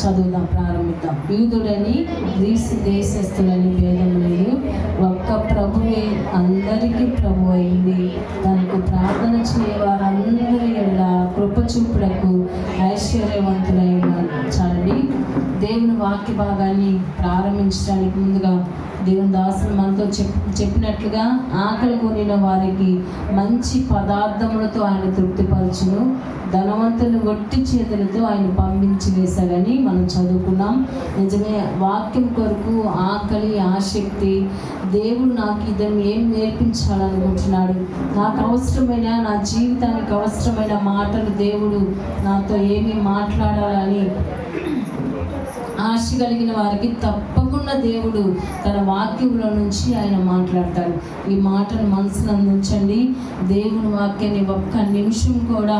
చదువుదాం ప్రారంభిద్దాం. యూదుడని గ్రీసు దేశస్థులని భేదం లేదు, ఒక్క ప్రభువే అందరికీ ప్రభు అయింది. తనకు ప్రార్థన చేయవారందరి ఎడల కృప చూపుటకు ఐశ్వర్యవంతులైన. చాలండి. దేవుని వాక్య భాగాన్ని ప్రారంభించడానికి ముందుగా దేవుని దాసులు మనతో చెప్పినట్లుగా ఆకలి కొనిన వారికి మంచి పదార్థములతో ఆయన తృప్తిపరచును, ధనవంతులు ఒట్టి చేతులతో ఆయన పంపించి వేశాడని మనం చదువుకున్నాం. నిజమే, వాక్యం కొరకు ఆకలి, ఆసక్తి. దేవుడు నాకు ఇదని ఏం నేర్పించాలనుకుంటున్నాడు, నాకు అవసరమైన, నా జీవితానికి అవసరమైన మాటలు దేవుడు నాతో ఏమి మాట్లాడాలని ఆశ కలిగిన వారికి తప్పకుండా దేవుడు తన వాక్యంలో నుంచి ఆయన మాట్లాడతాడు. ఈ మాటను మనసులో ఉంచండి. దేవుని వాక్యాన్ని ఒక్క నిమిషం కూడా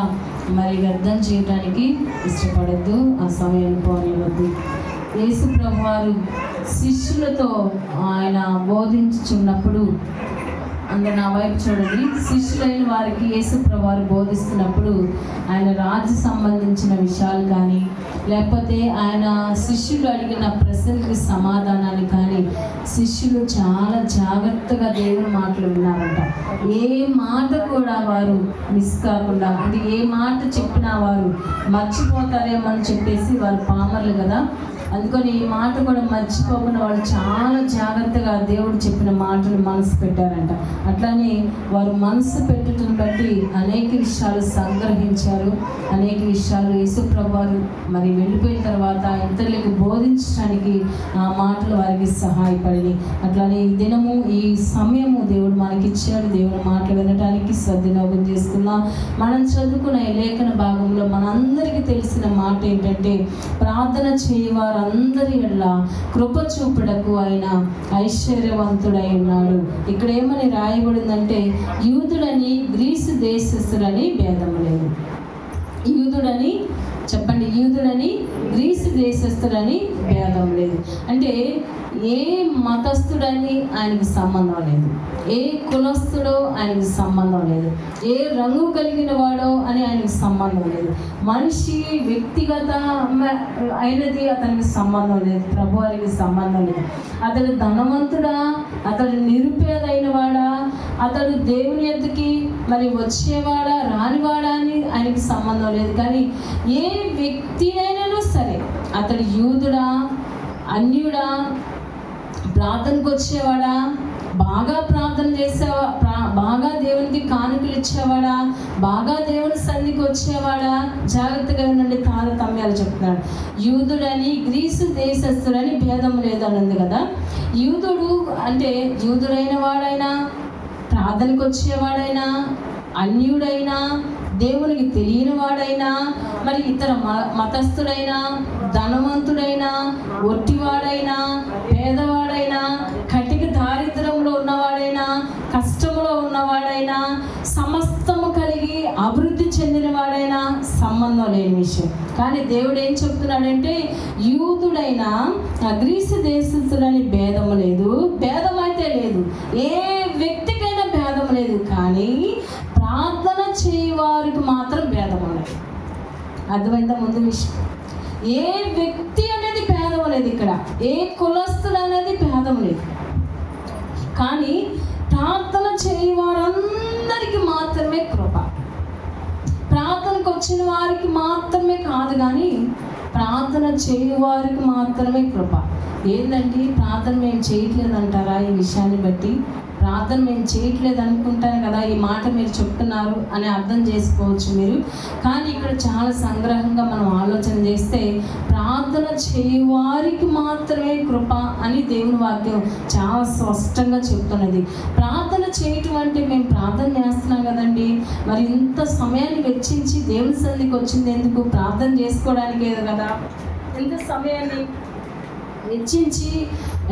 వ్యర్థం చేయడానికి ఇష్టపడద్దు, ఆ సమయాన్ని పోనివద్దు. యేసు ప్రభువారు శిష్యులతో ఆయన బోధించుచున్నప్పుడు, అందరు నా వైపు చూడండి, శిష్యులైన వారికి యేసు ప్రభువారు బోధిస్తున్నప్పుడు ఆయన రాజు సంబంధించిన విషయాలు కానీ, లేకపోతే ఆయన శిష్యులు అడిగిన ప్రశ్నలకి సమాధానాలు కానీ శిష్యులు చాలా జాగ్రత్తగా దేవుని మాటలు విన్నారంట. ఏ మాట కూడా వారు మిస్ కాకుండా, అంటే ఏ మాట చెప్పినా వారు మర్చిపోతారేమో అని చెప్పేసి వారు పామర్లు కదా, అందుకని ఈ మాట కూడా మర్చిపోకుండా వాళ్ళు చాలా జాగ్రత్తగా దేవుడు చెప్పిన మాటలు మనసు పెట్టారంట. అట్లానే వారు మనసు పెట్టుటను బట్టి అనేక విషయాలు సంగ్రహించారు, అనేక విషయాలు యేసు ప్రభువారు వెళ్ళిపోయిన తర్వాత ఇతరులకు బోధించడానికి ఆ మాటలు వారికి సహాయపడి, అట్లానే ఈ దినము, ఈ సమయము దేవుడు మనకిచ్చాడు. దేవుని మాటలు వినడానికి సద్వినియోగం చేసుకుందాం. మనం చదువుకున్న ఈ లేఖన భాగంలో మనందరికీ తెలిసిన మాట ఏంటంటే, ప్రార్థన చేయవారు అందరి ఎడల కృప చూపుటకు ఆయన ఐశ్వర్యవంతుడై ఉన్నాడు. ఇక్కడ ఏమని రాయబడిందంటే, యూదుడని గ్రీసు దేశస్థులని భేదం లేదు. యూదుడని చెప్పండి, యూదుడని గ్రీసు దేశస్థులని భేదం లేదు. అంటే ఏ మతస్థుడని ఆయనకి సంబంధం లేదు, ఏ కులస్థుడో ఆయనకి సంబంధం లేదు, ఏ రంగు కలిగిన వాడో అని ఆయనకి సంబంధం లేదు, మనిషి వ్యక్తిగత అయినది అతనికి సంబంధం లేదు, ప్రభువారికి సంబంధం లేదు. అతడు ధనవంతుడా, అతడు నిరుపేదైన వాడా, అతడు దేవుని ఎద్దుకి వచ్చేవాడా రానివాడా అని ఆయనకి సంబంధం లేదు. కానీ ఏ వ్యక్తి అయినా సరే, అతడు యూదుడా, అన్యుడా, ప్రార్థనకు వచ్చేవాడా, బాగా ప్రార్థన చేసేవా, బాగా దేవునికి కానుకలు ఇచ్చేవాడా, బాగా దేవుని సన్నిధికి వచ్చేవాడా, జాగ్రత్తగా ఉండండి. తారతమ్యాలు చెప్తున్నాడు. యూదుడని గ్రీసు దేశస్థుడని భేదం లేదని ఉంది కదా. యూదుడు అంటే యూదుడైన వాడైనా, ప్రార్థనకు వచ్చేవాడైనా, అన్యుడైనా, దేవునికి తెలియని వాడైనా, ఇతర మతస్థుడైనా, ధనవంతుడైనా, ఒట్టివాడైనా, పేదవాడైనా, కటిక దారిద్రంలో ఉన్నవాడైనా, కష్టంలో ఉన్నవాడైనా, సమస్తము కలిగి అభివృద్ధి చెందిన వాడైనా సంబంధం లేని విషయం. కానీ దేవుడు ఏం చెప్తున్నాడంటే, యూదుడైనా గ్రీసు దేశస్థులని భేదము లేదు. భేదం అయితే లేదు, ఏ వ్యక్తికైనా భేదం లేదు. కానీ ప్రార్థన చేయవారికి మాత్రం భేదం ఉన్నది. అర్థమైందా? ముందు విషయం, ఏ వ్యక్తి అనేది భేదం లేదు, ఇక్కడ ఏ కులస్తుడు అనేది భేదం లేదు. కానీ ప్రార్థన చేయవారందరికీ మాత్రమే కృప. ప్రార్థనకు వచ్చిన వారికి మాత్రమే కాదు, కానీ ప్రార్థన చేయవారికి మాత్రమే కృప. ఏంటండి, ప్రార్థన మేము చేయట్లేదు అంటారా? ఈ విషయాన్ని బట్టి ప్రార్థన మేము చేయట్లేదు అనుకుంటాను కదా, ఈ మాట మీరు చెప్తున్నారు అని అర్థం చేసుకోవచ్చు మీరు. కానీ ఇక్కడ చాలా సంగ్రహంగా మనం ఆలోచన చేస్తే, ప్రార్థన చేయవారికి మాత్రమే కృప అని దేవుని వాక్యం చాలా స్పష్టంగా చెప్తున్నది. ప్రార్థన చేయటం అంటే మేము ప్రార్థన చేస్తున్నాం కదండి, ఇంత సమయాన్ని వెచ్చించి దేవుని సన్నిధికి వచ్చింది ఎందుకు? ప్రార్థన చేసుకోవడానికే కదా. ఎంత సమయాన్ని వెచ్చించి,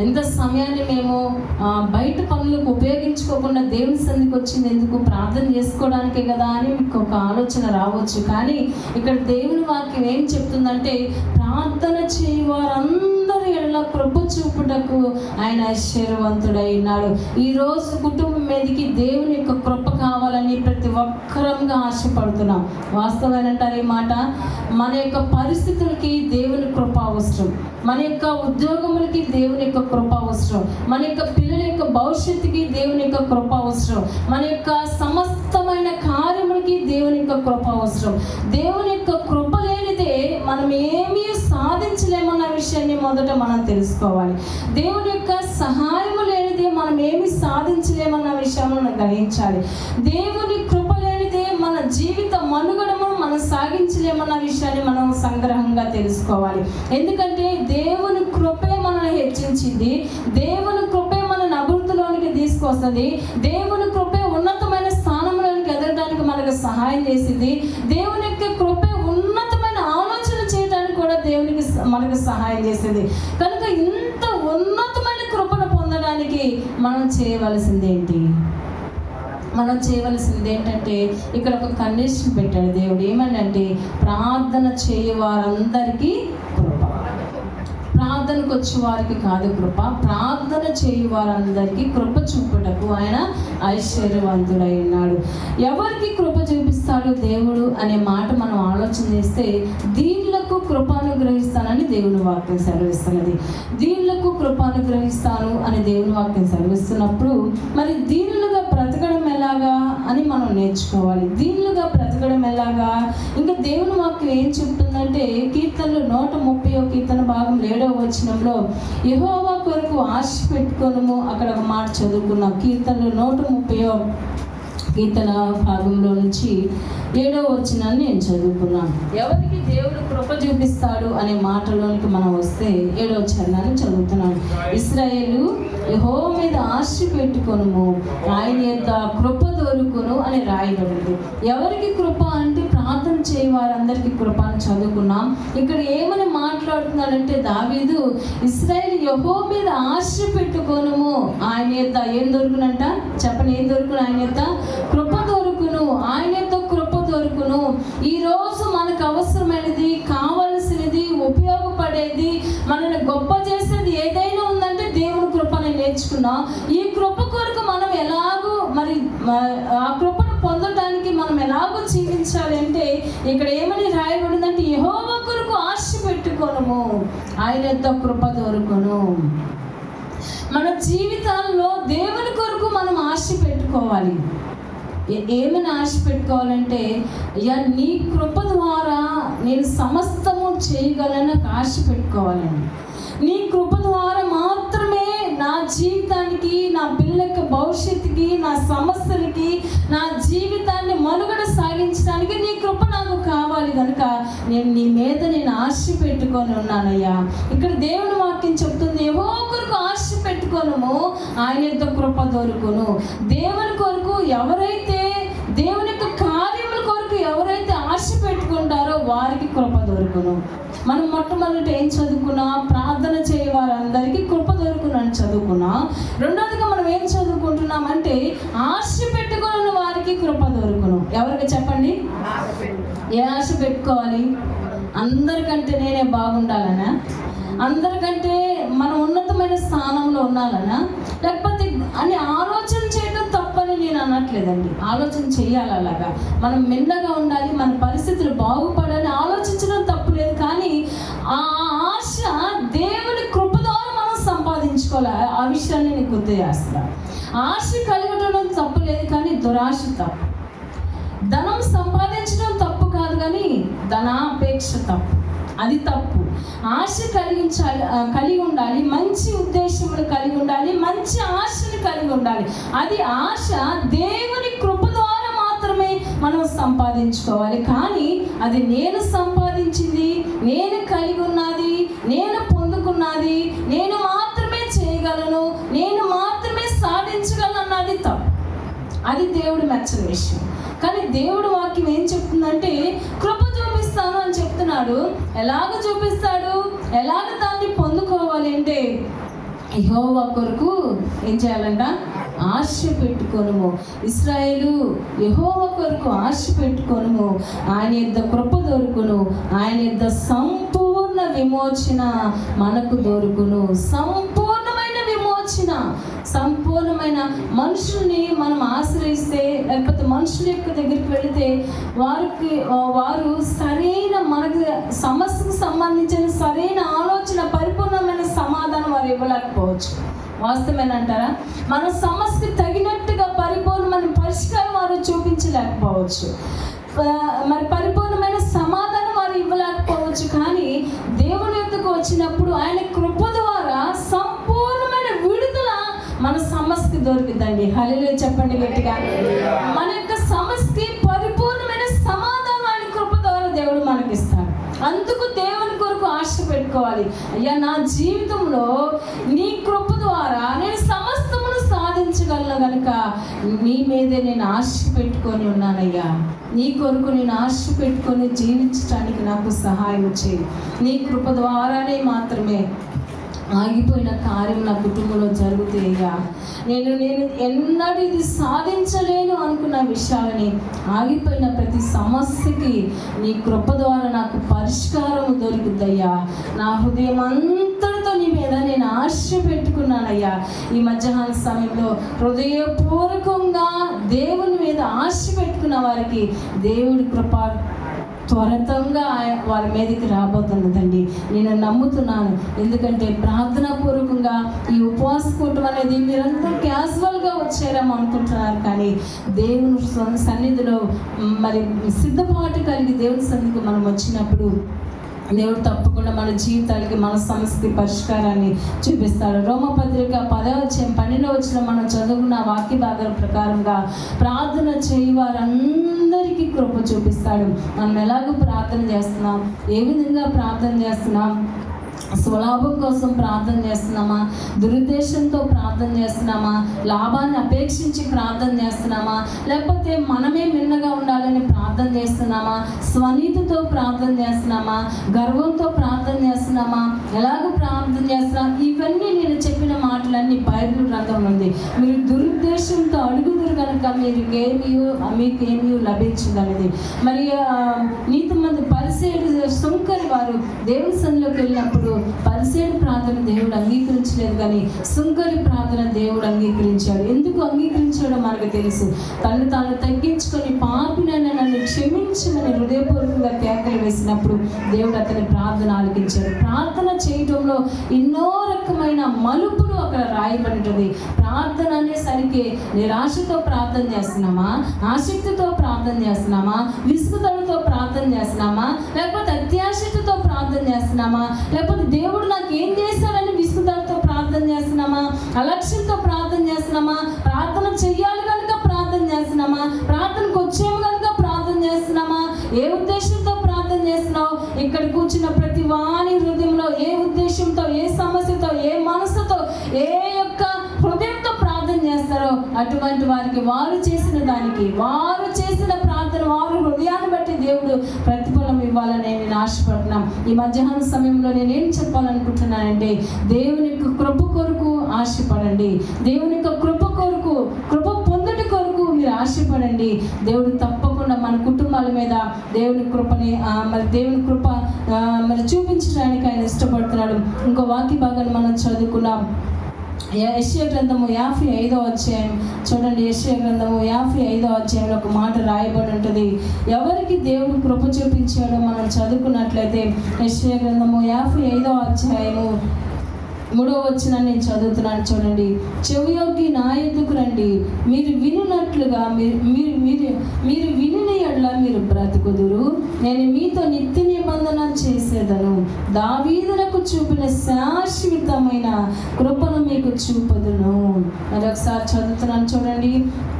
ఎంత సమయాన్ని మేము బయట పనులకు ఉపయోగించుకోకుండా దేవుని సన్నిధికి వచ్చింది ఎందుకు? ప్రార్థన చేసుకోవడానికే కదా అని మీకు ఒక ఆలోచన రావచ్చు. కానీ ఇక్కడ దేవుని వాక్యం ఏం చెప్తుందంటే, ప్రార్థన చేయవారందరి ఎడల కృప చూపుటకు ఆయన ఐశ్వర్యవంతుడై ఉన్నాడు. ఈరోజు కుటుంబం మీదకి దేవుని యొక్క కృప కావాలని ప్రతి ఒక్కరంగా ఆశపడుతున్నాం. వాస్తవమేనంటారు ఈ మాట. మన యొక్క పరిస్థితులకి దేవుని కృప అవసరం, మన యొక్క ఉద్యోగములకి దేవుని యొక్క కృప అవసరం, మన యొక్క పిల్లల యొక్క భవిష్యత్తుకి దేవుని యొక్క కృప అవసరం, మన యొక్క సమస్తమైన కార్యములకి దేవుని యొక్క కృప అవసరం. దేవుని యొక్క కృప లేనిదే మనం ఏమీ సాధించలేమన్న విషయాన్ని మొదట మనం తెలుసుకోవాలి. దేవుని యొక్క సహాయము లేనిదే మనం ఏమి సాధించలేమన్న విషయాన్ని మనం గ్రహించాలి. దేవుని కృప లేనిదే మన జీవిత మనుగడము మనం సాగించలేమన్న విషయాన్ని మనం సంగ్రహంగా తెలుసుకోవాలి. ఎందుకంటే దేవుని కృపే మనల్ని హెచ్చించింది, దేవుని కృపే మనల్ని అభివృద్ధిలోనికి తీసుకొస్తుంది, దేవుని కృపే ఉన్నతమైన స్థానంలోనికి ఎదగడానికి మనకు సహాయం చేసింది, దేవుని యొక్క కృపే ఉన్నతమైన ఆలోచన చేయడానికి కూడా దేవునికి మనకు సహాయం చేసింది. కనుక ఇంత ఉన్నతమైన కృపను పొందడానికి మనం చేయవలసింది ఏంటంటే ఇక్కడ ఒక కండిషన్ పెట్టాడు దేవుడు. ఏమనంటే ప్రార్థన చేయు వారందరికీ కృప. ప్రార్థనకు వచ్చే వారికి కాదు కృప, ప్రార్థన చేయు వారందరికీ కృప చూపుటకు ఆయన ఐశ్వర్యవంతుడై ఉన్నాడు. ఎవరికి కృప చూపిస్తాడు దేవుడు అనే మాట మనం ఆలోచన చేస్తే, దీనులకు కృపానుగ్రహిస్తానని దేవుని వాక్యం సెలవిస్తున్నది. దీనులకు కృపానుగ్రహిస్తాను అని దేవుని వాక్యం సెలవిస్తున్నప్పుడు మరి దీనులుగా బ్రతకడం ఎలాగా అని మనం నేర్చుకోవాలి. దీనులుగా బ్రతకడం ఎలాగా? ఇంకా దేవుని వాక్యం ఏం చెప్తుందంటే, కీర్తనలు 130 కీర్తన భాగం 7వ వచనంలో యెహోవా కొరకు ఆశ పెట్టుకొనుము, అక్కడ ఒక మాట చదువుకున్నాం. కీర్తనలు 130 కీర్తన భాగంలో నుంచి 7వ వచనాన్ని నేను చదువుకున్నాను. ఎవరికి దేవుడు కృప చూపిస్తాడు అనే మాటలోనికి మనం వస్తే 7వ వచనాన్ని చదువుతున్నాను. ఇశ్రాయేలు యెహోవా మీద ఆశ పెట్టుకొనుము, ఆయన యొక్క కృప దొరుకును అని రాయబడింది. ఎవరికి కృప అంటే ప్రార్థన చేయ వారందరికీ కృప అని చదువుకున్నాం. ఇక్కడ ఏమని మాట్లాడుతున్నాడంటే దావీదు, ఇశ్రాయేలు యెహోవా మీద ఆశ పెట్టుకొనుము, ఆయన యొక్క ఏం దొరుకునంట చెప్పండి, ఏం దొరుకును? ఆయన యొక్క కృప దొరుకును, ఆయన యొక్క కృప దొరుకును. ఈరోజు మనకు అవసరమైనది, కావలసినది, ఉపయోగపడేది, మనల్ని గొప్ప చేసేది ఏదైనా ఉందంటే దేవుని కృపని నేర్చుకున్నాం. ఈ కృప కొరకు మనం ఎలాగో మరి ఆ కృపను పొందడానికి మనం ఎలాగో జీవించాలి అంటే ఇక్కడ ఏమని రాయబడిందంటే, యెహోవా కొరకు ఆశ పెట్టుకొనుము, ఆయన యొక్క కృప దొరుకును. మన జీవితాల్లో దేవుని కొరకు మనం ఆశ పెట్టుకోవాలి. ఏమని ఆశ పెట్టుకోవాలంటే, అయ్యా నీ కృప ద్వారా నేను సమస్తము చేయగలను ఆశ పెట్టుకోవాలండి. నీ కృప ద్వారా మాత్రమే నా జీవితానికి, నా పిల్లల భవిష్యత్తుకి, నా సమస్యలకి, నా జీవితాన్ని మనుగడ సాగించడానికి నీ కృప నాకు కావాలి. కనుక నేను నీ మీద నేను ఆశ పెట్టుకొని ఉన్నానయ్యా. ఇక్కడ దేవుని వాక్యం చెప్తుంది, యెహోవా కొరకు ఆశ పెట్టుకొనుము, ఆయన యొక్క కృప దొరుకును. దేవుని కొరకు ఎవరైతే, దేవుని యొక్క కార్యముల కొరకు ఎవరైతే ఆశ పెట్టుకుంటారో వారికి కృప దొరుకును. మనం మొట్టమొదటి ఏం చదువుకున్నా? ప్రార్థన చేయ వారందరికీ కృప దొరుకును అని చదువుకున్నా. రెండోదిగా మనం ఏం చదువుకుంటున్నామంటే, ఆశ పెట్టుకున్న వారికి కృప దొరుకును. ఎవరికి చెప్పండి? ఏ ఆశ పెట్టుకోవాలి? అందరికంటే నేనే బాగుండాలనా? అందరికంటే మనం ఉన్నతమైన స్థానంలో ఉండాలనా? లేకపోతే అని ఆలోచన చేయడం తప్పని నేను అనట్లేదండి. ఆలోచన చేయాలి, అలాగా మనం మిన్నగా ఉండాలి, మన పరిస్థితులు బాగుపడాలి ఆలోచించడం తప్పులేదు. కానీ ఆ ఆశ దేవుని కృప ద్వారా మనం సంపాదించుకోవాలి. ఆ విషయాన్ని నేను గుర్తు చేస్తున్నా. ఆశ కలగడం తప్పులేదు, కానీ దురాశ తప్పు. ధనం సంపాదించడం తప్పు కాదు, కానీ ధనాపేక్ష తప్పు, అది తప్పు. ఆశ కలిగి ఉండాలి, మంచి ఉద్దేశములు కలిగి ఉండాలి, మంచి ఆశను కలిగి ఉండాలి. అది ఆశ దేవుని కృప ద్వారా మాత్రమే మనం సంపాదించుకోవాలి. కానీ అది నేను సంపాదించింది, నేను కలిగి ఉన్నది, నేను పొందుకున్నది, నేను మాత్రమే చేయగలను, నేను మాత్రమే సాధించగలను అన్నది తప్పు. అది దేవుడు మెచ్చని విషయం. కానీ దేవుడు వాక్యం ఏం చెప్తుందంటే, కృప చూపిస్తాను అని చెప్తున్నాడు. ఎలాగ చూపిస్తాడు? ఎలాగ దాన్ని పొందుకోవాలి అంటే, యెహోవా కొరకు ఏం చేయాలంట? ఆశ పెట్టుకొనుము. ఇశ్రాయేలు యెహోవా కొరకు ఆశ పెట్టుకొనుము, ఆయన యొద్ద కృప దొరుకును, ఆయన యొద్ద సంపూర్ణ విమోచన మనకు దొరుకును. సంపూర్ణమైన విమోచన, సంపూర్ణమైన మనుషుల్ని మనం ఆశ్రయిస్తే, లేకపోతే మనుషుల యొక్క దగ్గరికి వెళితే వారు సరైన మనకు సమస్యకు సంబంధించిన సరైన ఆలోచన, పరిపూర్ణమైన సమాధానం వారు ఇవ్వలేకపోవచ్చు. వాస్తవేనంటారా? మన సమస్యకు తగినట్టుగా పరిపూర్ణమైన పరిష్కారం వారు చూపించలేకపోవచ్చు, మరి పరిపూర్ణమైన సమాధానం వారు ఇవ్వలేకపోవచ్చు. కానీ దేవుని యొద్దకు వచ్చినప్పుడు ఆయన కృప ద్వారా సంపూర్ణమైన విడుదల మన సమస్యకి దొరుకుతుందండి. హల్లెలూయా చెప్పండి గట్టిగా. మన యొక్క సమస్యకి పరిపూర్ణమైన సమాధానం ఆయన కృప ద్వారా దేవుడు మనకిస్తాడు. అందుకు దేవుని కొరకు ఆశ పెట్టుకోవాలి. అయ్యా, నా జీవితంలో నీ కృప ద్వారా నేను సమస్తమును సాధించగలను కనుక నీ మీదే నేను ఆశ పెట్టుకొని ఉన్నానయ్యా. నీ కొరకు నేను ఆశ పెట్టుకొని జీవించడానికి నాకు సహాయం చేయి. నీ కృప ద్వారానే మాత్రమే ఆగిపోయిన కార్యం నా కుటుంబంలో జరుగుతాయిగా. నేను ఎన్నడూ ఇది సాధించలేను అనుకున్న విషయాలని, ఆగిపోయిన ప్రతి సమస్యకి నీ కృప ద్వారా నాకు పరిష్కారం దొరుకుద్దయ్యా. నా హృదయం అంతటితో నీ మీద నేను ఆశ పెట్టుకున్నానయ్యా. ఈ మధ్యాహ్న సమయంలో హృదయపూర్వకంగా దేవుని మీద ఆశ పెట్టుకున్న వారికి దేవుడి కృప త్వరతంగా వారి మీదకి రాబోతున్నదండి. నేను నమ్ముతున్నాను. ఎందుకంటే ప్రార్థనాపూర్వకంగా ఈ ఉపవాస కూటం అనేది మీరంతా క్యాజువల్గా వచ్చారేమో అనుకుంటున్నారు. కానీ దేవుని సన్నిధిలో మరి సిద్ధపాటు కలిగి దేవుని సన్నిధికి మనం వచ్చినప్పుడు దేవుడు తప్పకుండా మన జీవితాలకి, మన సమస్య పరిష్కారాన్ని చూపిస్తాడు. రోమపత్రిక 10వ అధ్యాయం 12వ వచనం మనం చదువుకున్న వాక్య భాగాల ప్రకారంగా ప్రార్థన చేయి వారందరికీ కృప చూపిస్తాడు. మనం ఎలాగో ప్రార్థన చేస్తున్నాం, ఏ విధంగా ప్రార్థన చేస్తున్నాం? స్వలాభం కోసం ప్రార్థన చేస్తున్నామా? దురుద్దేశంతో ప్రార్థన చేస్తున్నామా? లాభాన్ని అపేక్షించి ప్రార్థన చేస్తున్నామా? లేకపోతే మనమే మిన్నగా ఉండాలని ప్రార్థన చేస్తున్నామా? స్వనీతితో ప్రార్థన చేస్తున్నామా? గర్వంతో ప్రార్థన చేస్తున్నామా? ఎలాగ ప్రార్థన చేస్తున్నాం? ఇవన్నీ నేను చెప్పిన మాటలన్నీ బైబిల్ గ్రంథంలో ఉంది. మీరు దురుద్దేశంతో అడుగుదురు కనుక మీకేమీ లభించిందనేది. మరి నీతిమంతులు పరిసయ్యులు, సుంకరి వారు దేవుని సన్నిధిలోకి వెళ్ళినప్పుడు పరిసయ్యుల ప్రార్థన దేవుడు అంగీకరించలేదు, కానీ సుంకరి ప్రార్థన దేవుడు అంగీకరించాడు. ఎందుకు అంగీకరించాడో మనకు తెలుసు. తను తాను తగ్గించుకొని పాపినైన నన్ను క్షమించమని హృదయపూర్వకంగా కేకలు వేసినప్పుడు దేవుడు అతని ప్రార్థన ఆలకించాడు. ప్రార్థన చేయడంలో ఎన్నో రకమైన మలుపులు అక్కడ రాయబడినది. ప్రార్థన అనేసరికి నిరాశతో ప్రార్థన చేస్తున్నామా? ఆసక్తితో ప్రార్థన చేస్తున్నామా? విసుగుదలతో ప్రార్థన చేస్తున్నామా? లేకపోతే అత్యాశక్తితో ప్రార్థన చేస్తున్నామా? లేకపోతే దేవుడు నాకు ఏం చేశాడని విసుగుదలతో ప్రార్థన చేస్తున్నామా? అలక్ష్యంతో ప్రార్థన చేస్తున్నామా? ప్రార్థన చెయ్యాలి కనుక ప్రార్థన చేస్తున్నామా? ప్రార్థనకు వచ్చేవి కనుక ప్రార్థన చేస్తున్నామా? ఏ ఉద్దేశంతో ప్రార్థన చేస్తున్నావు? ఇక్కడ కూర్చున్న ప్రతి వాని హృదయంలో ఏ ఉద్దేశంతో, ఏ సమస్యతో, ఏ మనసుతో, ఏ యొక్క హృదయంతో ప్రార్థన చేస్తారో అటువంటి వారికి వారు చేసిన దానికి, వారు చేసిన ప్రార్థన, వారు హృదయాన్ని బట్టి దేవుడు ప్రతిఫలం ఇవ్వాలని నేను ఆశపడుతున్నాం. ఈ మధ్యాహ్న సమయంలో నేనేం చెప్పాలనుకుంటున్నానంటే, దేవుని యొక్క కృప కొరకు ఆశపడండి. దేవుని యొక్క కృప కొరకు, కృప పొందుట కొరకు మీరు ఆశపడండి. దేవుడు తప్పకుండా మన కుటుంబాల మీద దేవుని కృపని దేవుని కృప చూపించడానికి ఆయన ఇష్టపడుతున్నాడు. ఇంకో వాక్య భాగాన్ని మనం చదువుకున్నాం. యెషయా గ్రంథము 55వ అధ్యాయం చూడండి. యెషయా గ్రంథము 55వ అధ్యాయంలో ఒక మాట రాయబడి ఉంటుంది. ఎవరికి దేవుడు కృప చూపించాడో మనం చదువుకున్నట్లయితే యెషయా గ్రంథము 55వ అధ్యాయము 3వ వచనాన్ని నేను చదువుతున్నాను చూడండి. చెవియొగ్గి నా ఎద్దుకు రండి, మీరు వినున్నట్లుగా మీరు వినిన ఎడల మీరు బ్రతుకుదురు. నేను మీతో నిత్య నిబంధన చేసేదను. దావీదునకు చూపిన శాశ్వతమైన కృపను మీకు చూపదును. మరి ఒకసారి చదువుతున్నాను చూడండి.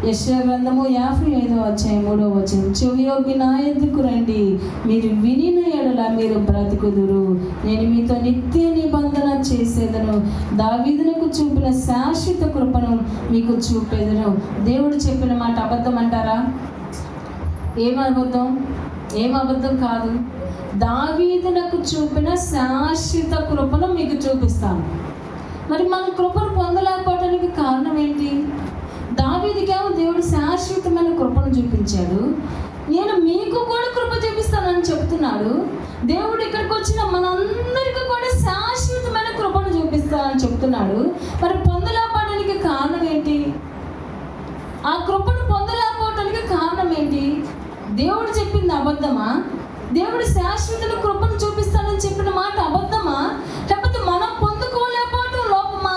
యెషయా గ్రంథము 55వ అధ్యాయం 3వ వచనం. చెవియొగ్గి నా ఎద్దుకు రండి, మీరు వినిన ఎడల మీరు బ్రతుకుదురు. నేను మీతో నిత్య నిబంధన చేసేదను. దావీదునకు చూపిన శాశ్వత కృపను మీకు చూపేదను. దేవుడు చెప్పిన మాట అబద్ధం అంటారా? ఏం అబద్ధం కాదు. దావీదునకు చూపిన శాశ్వత కృపను మీకు చూపిస్తాను. మరి మన కృపను పొందలేకపోవడానికి కారణం ఏంటి? దావీదుకేమో దేవుడు శాశ్వతమైన కృపను చూపించాడు. నేను మీకు కూడా కృప చూపిస్తానని చెప్తున్నాడు. దేవుడు ఇక్కడికి వచ్చిన మనందరి శాశ్వతమైన కృపను చూపిస్తానని చెప్తున్నాడు. మరి పొందలేకపోవడానికి కారణం ఏంటి? ఆ కృపను పొందలేకపోవడానికి కారణం ఏంటి? దేవుడు చెప్పింది అబద్ధమా? దేవుడు శాశ్వత కృపను చూపిస్తానని చెప్పిన మాట అబద్ధమా? లేకపోతే మనం పొందుకోలేకపోవడం లోపమా?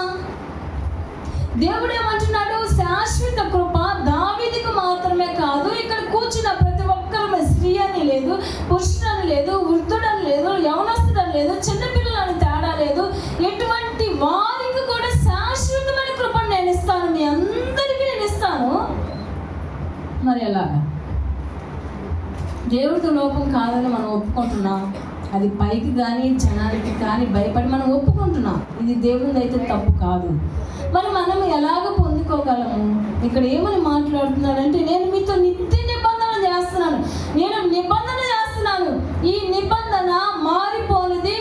దేవుడు ఏమంటున్నాడు? శాశ్వత కృప దావీదుకు మాత్రమే కాదు, ఇక్కడ కూర్చున్న ప్రతి ఒక్కరు, స్త్రీ అని లేదు, పురుషుడని లేదు, వృద్ధుడని లేదు, యవనస్తుడని లేదు, చిన్నపిల్లలని తేడా లేదు, ఎటువంటి వారికి కూడా శాశ్వతమైన కృపను నేను ఇస్తాను, మీ అందరికీ నేను ఇస్తాను. మరి ఎలాగా? దేవుడితో లోపం కాదని మనం ఒప్పుకుంటున్నాం. అది పైకి కానీ జనానికి కానీ భయపడి మనం ఒప్పుకుంటున్నాం. ఇది దేవుడిది అయితే తప్పు కాదు. మరి మనం ఎలాగ పొందుకోగలము? ఇక్కడ ఏమని మాట్లాడుతున్నాడంటే, నేను మీతో నిత్య నిబంధన చేస్తున్నాను, నేను నిబంధన చేస్తున్నాను. ఈ నిబంధన మారిపోనిది,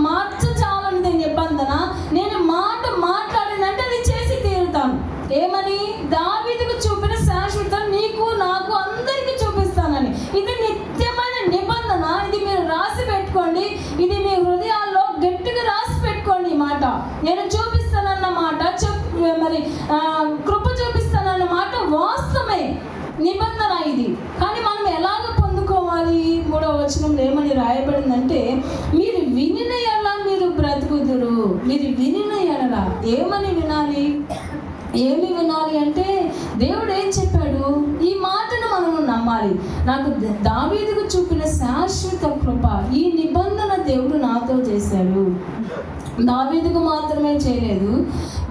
మార్చచాలనిది నిబంధన. నేను మాట మాట్లాడినంటే అది చేసి తీరుతాను. ఏమని? దావీదుకు చూపిన శాశ్వతం నీకు నాకు అందరికీ చూపిస్తానని. ఇది నిత్యమైన నిబంధన. ఇది మీరు రాసి పెట్టుకోండి, ఇది మీ హృదయాల్లో గట్టిగా రాసి పెట్టుకోండి. ఈ మాట నేను చూపిస్తానన్న మాట, మరి కృప చూపిస్తానన్న మాట వాస్తవమే, నిబంధన ఇది. కానీ మనం ఎలాగ పొందుకోవాలి? 3వ వచనంలో ఏమని రాయబడిందంటే, మీరు వినిన ఎడల మీరు బ్రతుకుదురు. మీరు వినిన ఎడల ఏమని వినాలి? ఏమి వినాలి అంటే, దేవుడు ఏం చెప్పాడు? ఈ మాటను మనము నమ్మాలి. నాకు దావీదుకు చూపిన శాశ్వత కృప, ఈ నిబంధన దేవుడు నాతో చేశాడు. దావీదుకు మాత్రమే చేయలేదు,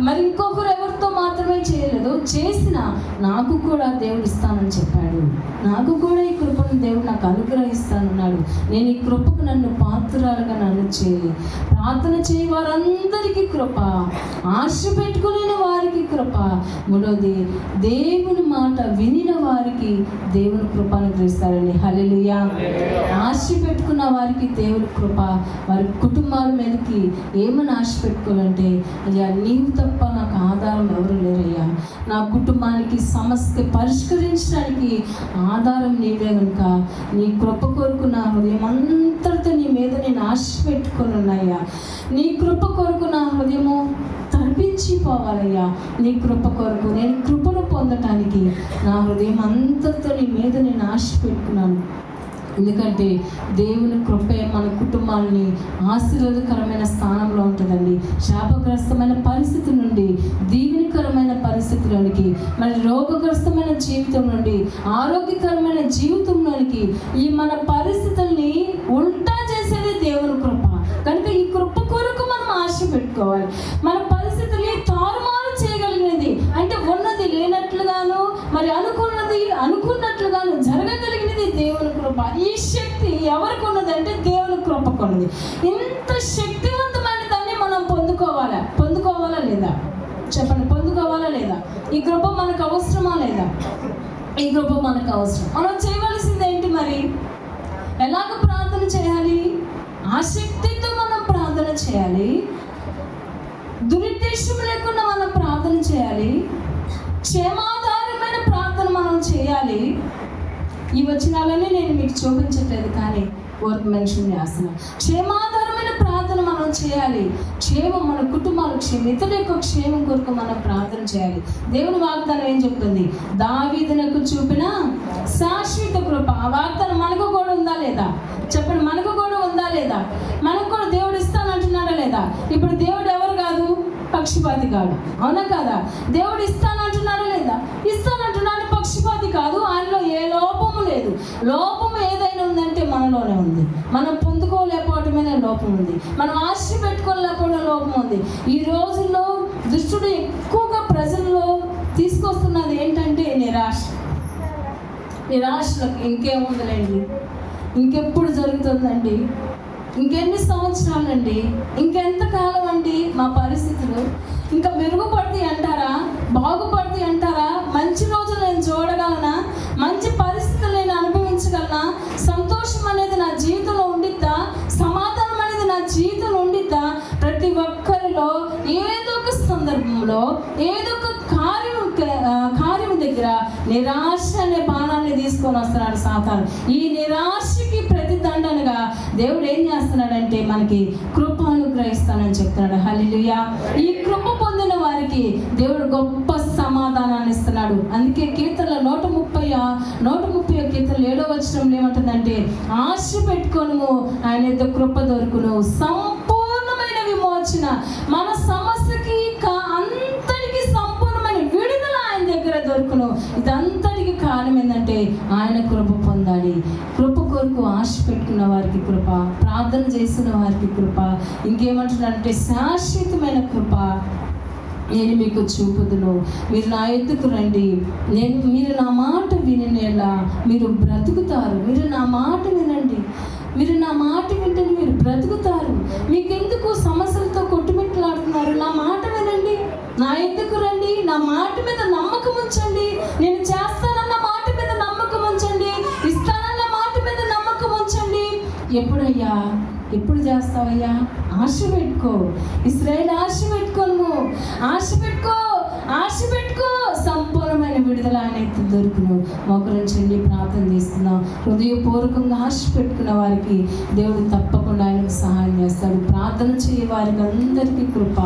మరి ఇంకొకరు ఎవరితో మాత్రమే చేయలేదు, చేసిన నాకు కూడా దేవుడు ఇస్తానని చెప్పాడు. నాకు కూడా ఈ కృపను దేవుడు నాకు అనుగ్రహిస్తానన్నాడు. నేను ఈ కృపకు నన్ను పాత్రురాలుగా నన్ను చేయి. ప్రార్థన చేయి వారందరికీ కృప, ఆశ పెట్టుకునే వారికి కృప. 3వది, దేవుని మాట వినిన వారికి దేవుని కృప అనుగ్రహిస్తారని. హల్లెలూయా. ఆశ పెట్టుకున్న వారికి దేవుని కృప. వారి కుటుంబాల మీదకి ఏమని ఆశ పెట్టుకోవాలంటే, అయ్యా నీవు తప్ప నాకు ఆధారం ఎవరు లేరయ్యా, నా కుటుంబానికి సమస్య పరిష్కరించడానికి ఆధారం నీవే కనుక నీ కృప కొరకు నా హృదయం అంతటితో నీ మీద నేను ఆశ పెట్టుకొని ఉన్నాయ్యా. నీ కృప కొరకు నా హృదయము తర్పించిపోవాలయ్యా. నీ కృప కొరకు నేను కృపను పొందటానికి నా హృదయం అంతటితో నీ మీద నేను ఆశ పెట్టుకున్నాను. ఎందుకంటే దేవుని కృపే మన కుటుంబాలని ఆశీర్వాదకరమైన స్థానంలో ఉంటుందండి. శాపగ్రస్తమైన పరిస్థితి నుండి దీవెనకరమైన పరిస్థితిలోనికి, మరి రోగగ్రస్తమైన జీవితం నుండి ఆరోగ్యకరమైన జీవితంలోనికి ఈ మన పరిస్థితుల్ని ఉల్టా చేసేది దేవుని కృప. కనుక ఈ కృప కొరకు మనం ఆశ పెట్టుకోవాలి. మన పరిస్థితుల్ని తారుమారు చేయగలిగినది అంటే ఉన్నది లేనట్లుగాను, మరి అనుకున్నట్లుగాను జరగగలిగినది దేవుని కృప. ఈ శక్తి ఎవరికి ఉన్నదంటే దేవుని కృపకు ఉన్నది. ఇంత శక్తివంతమైన దాన్ని మనం పొందుకోవాలా లేదా? చెప్పండి, పొందుకోవాలా లేదా? ఈ కృప మనకు అవసరమా లేదా? ఈ కృప మనకు అవసరం. మనం చేయవలసింది ఏంటి? మరి ఎలాగ ప్రార్థన చేయాలి? ఆ శక్తితో మనం ప్రార్థన చేయాలి. దురుద్దేశం లేకుండా మనం ప్రార్థన చేయాలి. క్షేమాధారమైన ప్రార్థన మనం చేయాలి. ఈ వచనాలనే నేను మీకు చూపించట్లేదు, కానీ వర్క్ మెన్షన్ చేస్తున్నాను. క్షేమాధారమైన ప్రార్థన మనం చేయాలి. క్షేమం, మన కుటుంబాల క్షేమం, ఇతరుల యొక్క క్షేమం కొరకు మనం ప్రార్థన చేయాలి. దేవుని వాగ్దానం ఏం చెప్తుంది? దావీదునకు చూపిన శాశ్వత కృప. ఆ వాగ్దానం మనకు కూడా ఉందా లేదా? చెప్పండి, మనకు కూడా ఉందా లేదా? మనకు కూడా దేవుడు ఇస్తానంటున్నాడా లేదా? ఇప్పుడు దేవుడు ఎవరు కాదు? పక్షపాతి కాదు, అవునా కాదా? దేవుడు ఇస్తానంటున్నాడా లేదా? ఇస్తానంటున్నాడు, పక్షపాతి కాదు. ఆయనలో ఏ లోపము లేదు. లోపము ఏదైనా ఉందంటే మనలోనే ఉంది. మనం పొందుకోలేకపోవటమే లోపం ఉంది. మనం ఆశ పెట్టుకోలేకపోవడం లోపం ఉంది. ఈ రోజుల్లో దుష్టుడు ఎక్కువగా ప్రజల్లో తీసుకొస్తున్నది ఏంటంటే నిరాశలకు. ఇంకేముందిలేండి, ఇంకెప్పుడు జరుగుతుందండి, ఇంకెన్ని సంవత్సరాలండి, ఇంకెంతకాలం అండి మా పరిస్థితులు? ఇంకా మెరుగుపడతాయి అంటారా? బాగుపడతాయి అంటారా? మంచి రోజులు నేను చూడగలనా? మంచి పరిస్థితులు నేను అనుభవించగలనా? సంతోషం అనేది నా జీవితంలో ఉండిద్దా? సమాధానం అనేది నా జీవితంలో ఉండిద్దా? ప్రతి ఒక్కరిలో ఏదో ఒక సందర్భంలో ఏదో ఒక కార్యం దగ్గర నిరాశ అనే బాణాన్ని తీసుకొని వస్తున్నాడు సాతాను. ఈ నిరాశకి ప్రతి ఉండగా దేవుడు ఏం చేస్తున్నాడంటే మనకి కృప అనుగ్రహిస్తానని చెప్తున్నాడు. హల్లెలూయా. ఈ కృప పొందిన వారికి దేవుడు గొప్ప సమాధానాన్ని ఇస్తున్నాడు. అందుకే కీర్తనల 130 కీర్తనలు 7వ వచనంలో ఏమంటుందంటే, ఆశ పెట్టుకొనుము ఆయన యొక్క కృప దొరుకును, సంపూర్ణమైన విమోచన, మన సమస్యకి అంతటికి సంపూర్ణమైన విడుదల ఆయన దగ్గర దొరుకును. ఇదంతటికి కారణం ఏంటంటే ఆయన కృప పొందాలి. కృప కొరకు ఆశ పెట్టుకున్న వారికి కృప, ప్రార్థన చేసిన వారికి కృప, ఇంకేమంటున్నారంటే శాశ్వతమైన కృప నేను మీకు చూపుదును. మీరు నా ఎద్దుకు రండి, మీరు నా మాట వినేలా మీరు బ్రతుకుతారు. మీరు నా మాట వినండి, మీరు నా మాట వింటే మీరు బ్రతుకుతారు. మీకెందుకు సమస్యలతో కొట్టుమిట్లాడుతున్నారు? నా మాట వినండి, నా ఎద్దుకు రండి, నా మాట మీద నమ్మకం ఉంచండి. నేను చేస్తానన్న మాట మీద నమ్మకం ఉంచండి, ఇస్తానన్న మాట మీద నమ్మకం ఉంచండి. ఎప్పుడయ్యా, ఎప్పుడు చేస్తావయ్యా? ఆశ పెట్టుకో. ఇశ్రాయేలు ఆశ పెట్టుకోను, ఆశ పెట్టుకో, ఆశ పెట్టుకో, సంపూర్ణమైన విడుదల అనేది దొరుకును. మోకరించండి, ప్రార్థన చేస్తున్నాం. హృదయపూర్వకంగా ఆశ పెట్టుకున్న వారికి దేవుడు తప్పకుండా ఆయనకు సహాయం చేస్తాడు. ప్రార్థన చేయ వారికి అందరికీ కృప,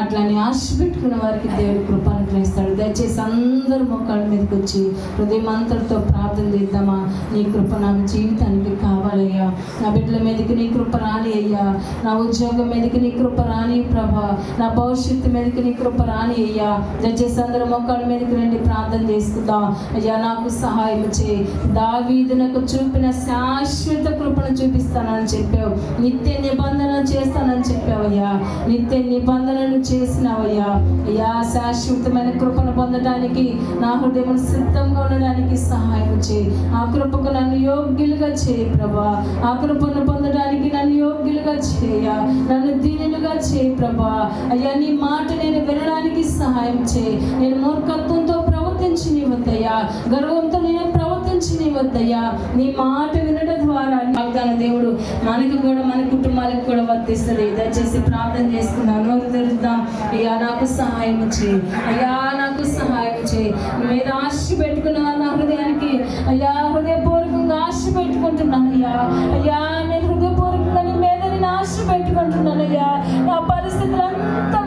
అట్లానే ఆశ పెట్టుకున్న వారికి దేవుడు కృప అనుగ్రహిస్తాడు. దయచేసి అందరూ మోకాళ్ళ మీదకి వచ్చి హృదయమంతటితో ప్రార్థన చేద్దామా? నీ కృప నాకు జీవితానికి కావాలయ్యా, నా బిడ్డల మీదకి నీ కృప రాని అయ్యా, నా ఉద్యోగం మీదకి నీ కృప రాని ప్రభా, నా భవిష్యత్తు మీదకి నీ కృప రాని అయ్యా. దయచేసి అందరూ మొక్కల మీదకి రండి, ప్రార్థన చేసుకుందాం. అయ్యా నాకు సహాయం చేయి. దావీదునకు చూపిన శాశ్వత కృపను చూపిస్తానని చెప్పావు, నిత్య నిబంధన చేస్తానని చెప్పావయ్యా, నిత్య నిబంధనను చేసినావయ్యా. అయ్యా శాశ్వతమైన కృపను పొందడానికి నా హృదయం సిద్ధంగా ఉండడానికి సహాయం చేయి. ఆ కృపకు నన్ను యోగ్యులుగా చేయి ప్రభా, ఆ కృపను పొందడానికి నన్ను యోగ్యులుగా చేయ, నన్ను దీనులుగా చేయి ప్రభా. అయ్యా నీ మాట నేను వినడానికి సహాయం చేయి. నేను మూర్ఖత్వంతో ప్రవర్తించనివద్దయ్యా, గర్వంతో నేను ప్రవర్తించనివద్దయ్యా. నీ మాట వినడం ద్వారా వాగ్దాన దేవుడు మనకి కూడా, మన కుటుంబాలకు కూడా వర్తిస్తుంది. దయచేసి ప్రార్థన చేసుకుందాం, నోరు తెరుద్దాం. అయ్యా నాకు సహాయం చేయి, అయ్యా నాకు సహాయం చేయి. నువ్వేదో ఆశ పెట్టుకున్నా నా హృదయానికి, అయ్యా హృదయపూర్వకంగా ఆశ పెట్టుకుంటున్నాను అయ్యా. అయ్యా నేను హృదయపూర్వకంగా నీ మీద నేను ఆశ పెట్టుకుంటున్నాను అయ్యా. నా పరిస్థితులంతా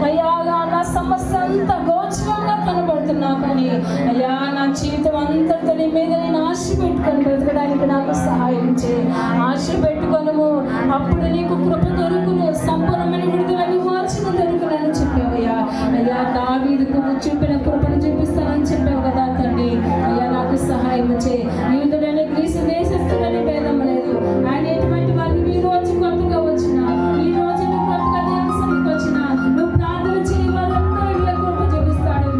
అయ్యా, నా సమస్య అంతా గోచరంగా కనబడుతున్నా కానీ అయ్యా నా జీవితం అంతటితో నీ మీద నేను ఆశ పెట్టుకొని బ్రతకడానికి నాకు సహాయం చేయి. ఆశ పెట్టుకొనుము, అప్పుడు నీకు కృప దొరుకును, సంపూర్ణమైన విడుదల విమోచన దొరుకునని చెప్పావయ్యా. అయ్యా దావీదుకు చూపిన కృపను చూపిస్తానని చెప్పావు కదా తండ్రి. అయ్యా నాకు సహాయం చేయి. యూదుడనే గ్రీసు దేశస్తుడని భేదం లేదు. ఆయన ఎటువంటి వారికి ఈ రోజు కొత్తగా వచ్చిన, ఈ రోజు నువ్వు కొత్తగా దేవుని సన్నిధికి వచ్చిన, నువ్వు ప్రార్థన చేయ వాళ్ళందరూ ఇలా కృప చూపిస్తాడు.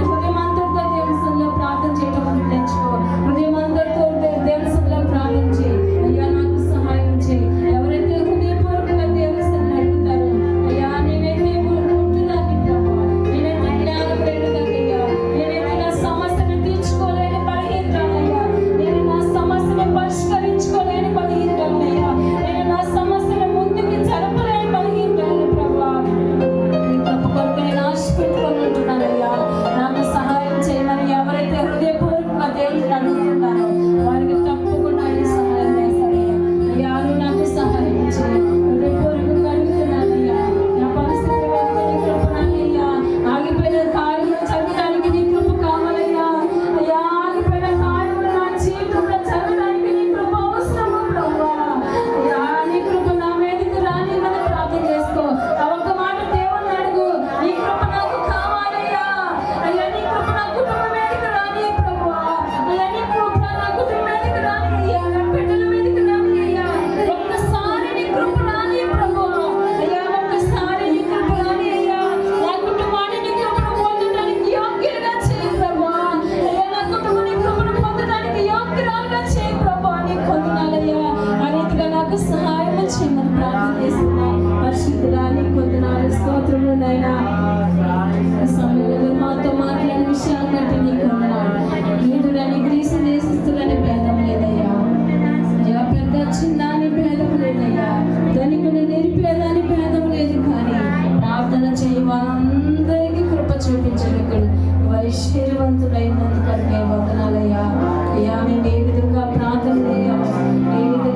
హృదయం అంతటితో దేవుని సన్నిధిలో ప్రార్థన చేయడం నేర్చుకో. హృదయం అంతటితో దేవుని సన్నిధిలో ప్రార్థన చేయి. అయ్యా నాకు సహాయం చేయి. ఎవరైతే హృదయపూర్వకంగా దేవుని సన్నిధిని అడుగుతారో, అయ్యా నేనైతే ఉంటున్నాను ప్రభా, నేనైతే జ్ఞానం లేనిదయ్యా, నేనైతే నా సమస్యను తీర్చుకోలేని బలహీనయ్యా, నేను నా సమస్యను పరిష్కరించుకోలేని బలహీనయ్యా, నేను నా సమస్యను ముందుకు జరపలేని బలహీనయ్యా ప్రభా. నీ కృప కొరకు నేను ఆశ పెట్టుకొని ఉంటున్నానయ్యా, నాకు సహాయం చేయమని ఎవరైతే హృదయపూర్వకంగా దేవుని అడుగుతున్నారో వారికి తప్పకుండా ఆయన సహాయం చేస్తాడయ్యా. అయ్యా నువ్వు నాకు సహాయం చేయి. హృదయపూర్వకంగా అడుగుతున్నానయ్యా, నా పరిస్థితి నీ కృప నాకయ్యా. ఆగిపోయిన కార్యములు జరగడానికి నీ కృప కావాలయ్యా. అయ్యా ఆగిపోయిన కార్యములు నా జీవితంలో జరగడానికి నీ కృప అవసరము ప్రభువా. అయ్యా నీ కృప నా మీదకి రాని మనం ప్రార్థన చేసుకో. ఆ ఒక్క మాట దేవుని అడుగు, నీ కృప నాకు కావాలయ్యా. అయ్యా నీ కృప నా కుటుంబం మీదకి రాని ప్రభువా. అయ్యా నీ కృప నా కుటుంబం మీదకి రాని అయ్యా, నా బిడ్డల మీదకి రాని అయ్యా. ఒక్కసారి నీ కృప రాని ప్రభువా. అయ్యా ఒక్కసారి నీ కృప రాని అయ్యా. నా కుటుంబాన్ని నీ కృపను పొందడానికి యోగ్యులుగా చేయి ప్రభువా. అయ్యా నా కుటుంబం నీ కృపను పొందడానికి యోగ్యురాలుగా చేయి ప్రభువా. నీ కొందనాలయ్యా, ఆ రీతిగా నాకు సహాయం చేయమని ప్రార్థన చేస్తున్నా. పరిశుద్ధుడా నీ కొందనాలు, స్తోత్రములు నైనా. ఈ సమయంలో మీరు మాతో మాట్లాడిన విషయాలు బట్టి నీ కొందనాలు. యూదుడని గ్రీసు దేశస్తులని భేదం లేదయ్యా. అయ్యా పెద్ద చిన్న అని భేదం లేదయ్యా, ధనికుని నిరుపేదని భేదం లేదు. కానీ ప్రార్థన చేయ వాళ్ళందరికీ కృప చూపించగలడు. ఐశ్వర్యవంతుడైనందుకు వందనాలయ్యా. అయ్యా మేము ఏ విధంగా ప్రార్థన చేయాలి, ఏ విధంగా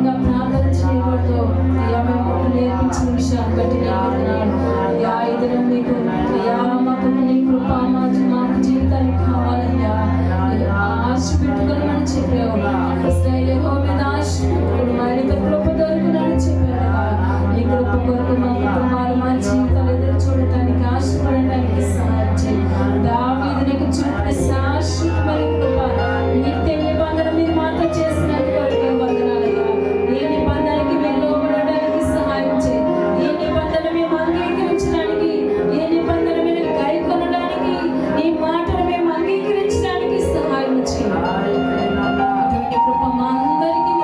అందరికీ